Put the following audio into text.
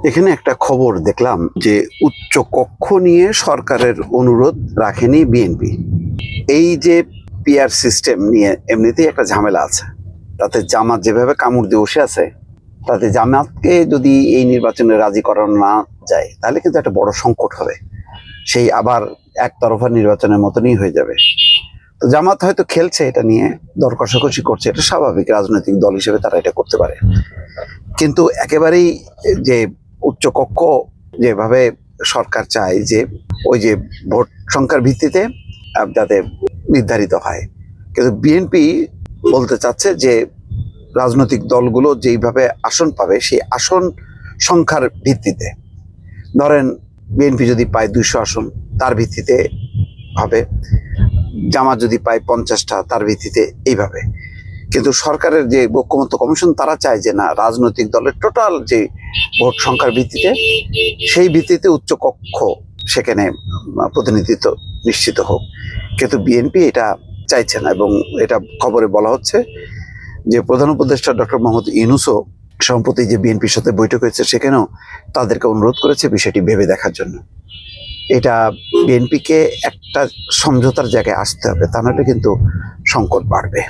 এখানে একটা খবর দেখলাম যে উচ্চ কক্ষ নিয়ে সরকারের অনুরোধ রাখেনি বিএনপি। এই যে পিআর সিস্টেম নিয়ে এমনিতেই একটা ঝামেলা আছে, তাতে জামাত যেভাবে কামড় দিয়ে বসে আছে, তাতে জামাতকে যদি এই নির্বাচনে রাজি করানো না যায় তাহলে কিন্তু একটা বড় সংকট হবে। সেই আবার একতরফা নির্বাচনের মতনই হয়ে যাবে। তো জামাত হয়তো খেলছে এটা নিয়ে, দর কষাকষি করছে, এটা স্বাভাবিক, রাজনৈতিক দল হিসেবে তারা এটা করতে পারে। কিন্তু একেবারেই যে উচ্চকক্ষ যেভাবে সরকার চায় যে ওই যে ভোট সংখ্যার ভিত্তিতে যাতে নির্ধারিত হয়, কিন্তু বিএনপি বলতে চাচ্ছে যে রাজনৈতিক দলগুলো যেইভাবে আসন পাবে সেই আসন সংখ্যার ভিত্তিতে, ধরেন বিএনপি যদি পায় 200 আসন তার ভিত্তিতে হবে, জামাত যদি পায় 50টা তার ভিত্তিতে, এইভাবে। কিন্তু সরকারের যে ঐকমত্য কমিশন তারা চায় যে না, রাজনৈতিক দলের টোটাল যে ভোট সংখ্যার ভিত্তিতে, সেই ভিত্তিতে উচ্চ কক্ষ সেখানে প্রতিনিধিত্ব নিশ্চিত হোক। কিন্তু বিএনপি এটা চাইছে না, এবং এটা খবরে বলা হচ্ছে যে প্রধান উপদেষ্টা ডক্টর মোহাম্মদ ইউনূসও সম্প্রতি যে বিএনপির সাথে বৈঠক হয়েছে সেখানেও তাদেরকে অনুরোধ করেছে বিষয়টি ভেবে দেখার জন্য। এটা বিএনপিকে একটা সমঝোতার জায়গায় আসতে হবে, তা নাহলে কিন্তু সংকট বাড়বে।